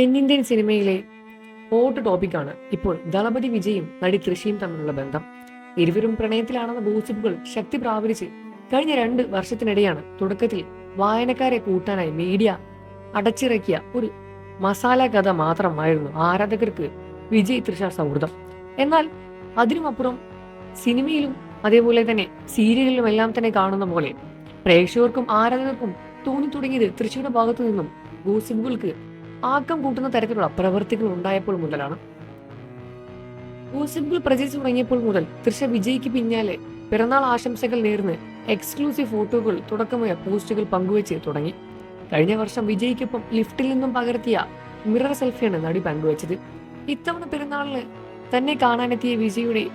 തെന്നിന്ത്യൻ സിനിമയിലെ ഹോട്ട് ടോപ്പിക്കാണ് ഇപ്പോൾ ദളപതി വിജയും നടി തൃശയും തമ്മിലുള്ള ബന്ധം. ഇരുവരും പ്രണയത്തിലാണെന്ന ഗോസിപ്പുകൾ ശക്തി പ്രാപിച്ച് കഴിഞ്ഞ 2 വർഷത്തിനിടെയാണ് തുടക്കത്തിൽ വായനക്കാരെ കൂട്ടാനായി മീഡിയ അടച്ചിറക്കിയ ഒരു മസാല കഥ മാത്രമായിരുന്നു ആരാധകർക്ക് വിജയ് തൃഷ സൗഹൃദം. എന്നാൽ അതിനുമപ്പുറം സിനിമയിലും അതേപോലെ തന്നെ സീരിയലിലും എല്ലാം തന്നെ കാണുന്ന പോലെ പ്രേക്ഷകർക്കും ആരാധകർക്കും തോന്നി തുടങ്ങിയത് തൃശയുടെ ഭാഗത്തു നിന്നും ഗോസിപ്പുകൾക്ക് ആക്കം കൂട്ടുന്ന തരത്തിലുള്ള പ്രവൃത്തികൾ ഉണ്ടായപ്പോൾ മുതലാണ്. ഗോസിപ്പുകൾ പ്രചരിച്ചു തുടങ്ങിയപ്പോൾ മുതൽ തൃഷ വിജയ്ക്ക് പിന്നാലെ പിറന്നാൾ ആശംസകൾ നേർന്ന് എക്സ്ക്ലൂസീവ് ഫോട്ടോകൾ തുടക്കമായ പോസ്റ്റുകൾ പങ്കുവച്ച് തുടങ്ങി. കഴിഞ്ഞ വർഷം വിജയ്ക്കൊപ്പം ലിഫ്റ്റിൽ നിന്നും പകർത്തിയ മിറർ സെൽഫിയാണ് നടി പങ്കുവച്ചത്. ഇത്തവണ പിറന്നാളിന് തന്നെ കാണാനെത്തിയ വിജയുടെ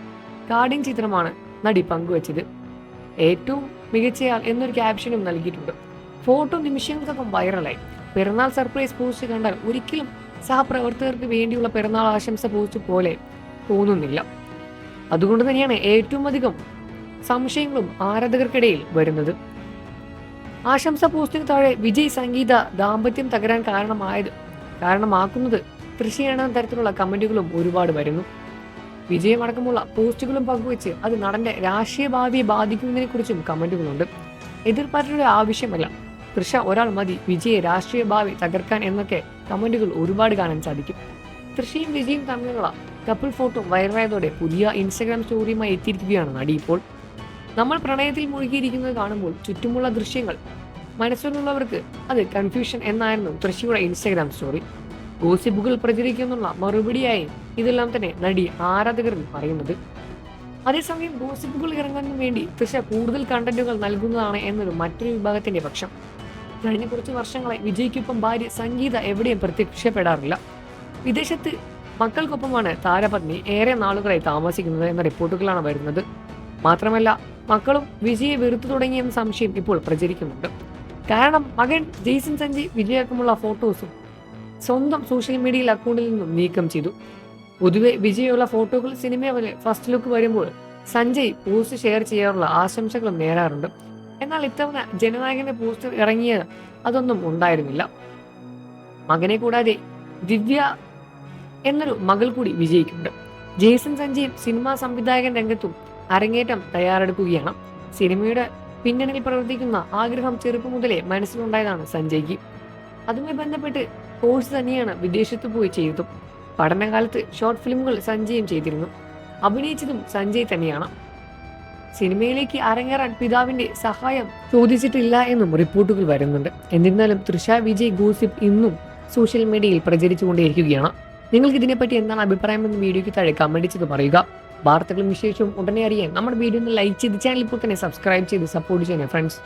കാർഡിംഗ് ചിത്രമാണ് നടി പങ്കുവച്ചത്. ഏറ്റവും മികച്ചയാൾ എന്നൊരു ക്യാപ്ഷനും നൽകിയിട്ടുണ്ട്. ഫോട്ടോ നിമിഷങ്ങൾക്കകം വൈറലായി. പിറന്നാൾ സർപ്രൈസ് പോസ്റ്റ് കണ്ടാൽ ഒരിക്കലും സഹപ്രവർത്തകർക്ക് വേണ്ടിയുള്ള പിറന്നാൾ ആശംസ പോസ്റ്റ് പോലെ തോന്നുന്നില്ല. അതുകൊണ്ട് തന്നെയാണ് ഏറ്റവും അധികം സംശയങ്ങളും ആരാധകർക്കിടയിൽ വരുന്നത്. ആശംസ പോസ്റ്റിന് താഴെ വിജയ് സംഗീത ദാമ്പത്യം തകരാൻ കാരണമാക്കുന്നത് തൃശയാണെന്ന തരത്തിലുള്ള കമന്റുകളും ഒരുപാട് വരുന്നു. വിജയമടക്കമുള്ള പോസ്റ്റുകളും പങ്കുവെച്ച് അത് നടന്റെ രാഷ്ട്രീയ ഭാവിയെ ബാധിക്കുന്നതിനെ കുറിച്ചും കമന്റുകളുണ്ട്. എതിർ പാർട്ടിയുടെ ആവശ്യമല്ല, തൃഷ ഒരാൾ മതി വിജയെ രാഷ്ട്രീയ ഭാവി തകർക്കാൻ എന്നൊക്കെ കമന്റുകൾ ഒരുപാട് കാണാൻ സാധിക്കും. തൃഷയും വിജയും തമ്മിലുള്ള കപ്പിൾ ഫോട്ടോ വൈറലായതോടെ പുതിയ ഇൻസ്റ്റഗ്രാം സ്റ്റോറിയുമായി എത്തിയിരിക്കുകയാണ് നടി ഇപ്പോൾ. നമ്മൾ പ്രണയത്തിൽ മുഴുകിയിരിക്കുന്നത് കാണുമ്പോൾ ചുറ്റുമുള്ള ദൃശ്യങ്ങൾ മനസ്സിലുള്ളവർക്ക് അത് കൺഫ്യൂഷൻ എന്നായിരുന്നു തൃശയുടെ ഇൻസ്റ്റഗ്രാം സ്റ്റോറി. ഗോസിപ്പുകൾ പ്രചരിക്കുന്നുള്ള മറുപടിയായി ഇതെല്ലാം തന്നെ നടി ആരാധകരിൽ പറയുന്നത്. അതേസമയം ഗോസിപ്പുകൾ ഇറങ്ങാൻ വേണ്ടി തൃഷ കൂടുതൽ കണ്ടന്റുകൾ നൽകുന്നതാണ് എന്നൊരു മറ്റൊരു വിഭാഗത്തിന്റെ പക്ഷം. കഴിഞ്ഞ കുറച്ച് വർഷങ്ങളായി വിജയ്ക്കൊപ്പം ഭാര്യ സംഗീത എവിടെയും പ്രത്യക്ഷപ്പെടാറില്ല. വിദേശത്ത് മക്കൾക്കൊപ്പമാണ് താരപത്നി ഏറെ നാളുകളായി താമസിക്കുന്നത് എന്ന റിപ്പോർട്ടുകളാണ് വരുന്നത്. മാത്രമല്ല മക്കളും വിജയെ വെറുത്തു തുടങ്ങിയെന്ന സംശയം ഇപ്പോൾ പ്രചരിക്കുന്നുണ്ട്. കാരണം മകൻ ജെയ്സൺ സഞ്ജയ് വിജയക്കുമുള്ള ഫോട്ടോസും സ്വന്തം സോഷ്യൽ മീഡിയയിൽ അക്കൗണ്ടിൽ നിന്നും നീക്കം ചെയ്തു. പൊതുവെ വിജയുള്ള ഫോട്ടോകൾ സിനിമ പോലെ ഫസ്റ്റ് ലുക്ക് വരുമ്പോൾ സഞ്ജയ് പോസ്റ്റ് ഷെയർ ചെയ്യാറുള്ള ആശംസകളും നേരാറുണ്ട്. എന്നാൽ ഇത്തവണ ജനനായകന്റെ പോസ്റ്റർ ഇറങ്ങിയ അതൊന്നും ഉണ്ടായിരുന്നില്ല. മകനെ കൂടാതെ ദിവ്യ എന്നൊരു മകൾ കൂടി വിജയിക്കുന്നുണ്ട്. ജെയ്സൺ സഞ്ജയ് സിനിമാ സംവിധായകൻ രംഗത്തും അരങ്ങേറ്റം തയ്യാറെടുക്കുകയാണ്. സിനിമയുടെ പിന്നണിയിൽ പ്രവർത്തിക്കുന്ന ആഗ്രഹം ചെറുപ്പം മുതലേ മനസ്സിലുണ്ടായതാണ് സഞ്ജയ്ക്ക്. അതുമായി ബന്ധപ്പെട്ട് കോഴ്സ് തന്നെയാണ് വിദേശത്ത് പോയി ചെയ്തതും. പഠനകാലത്ത് ഷോർട്ട് ഫിലിമുകൾ സഞ്ജയും ചെയ്തിരുന്നു. അഭിനയിച്ചതും സഞ്ജയ് തന്നെയാണ്. സിനിമയിലേക്ക് അരങ്ങേറാൻ പിതാവിന്റെ സഹായം ചോദിച്ചിട്ടില്ല എന്നും റിപ്പോർട്ടുകൾ വരുന്നുണ്ട്. എന്നിരുന്നാലും തൃഷ വിജയ് ഗോസിപ്പ് ഇന്നും സോഷ്യൽ മീഡിയയിൽ പ്രചരിച്ചുകൊണ്ടേയിരിക്കുകയാണ്. നിങ്ങൾക്ക് ഇതിനെപ്പറ്റി എന്താണ് അഭിപ്രായമെന്ന് വീഡിയോയ്ക്ക് താഴെ കമന്റ് ചെയ്ത് പറയുക. വാർത്തകളും വിശേഷവും ഉടനെ അറിയാൻ നമ്മുടെ വീഡിയോ ഒന്ന് ലൈക്ക് ചെയ്ത് ചാനൽ ഇപ്പോൾ തന്നെ സബ്സ്ക്രൈബ് ചെയ്ത് സപ്പോർട്ട് ചെയ്യണേ ഫ്രണ്ട്സ്.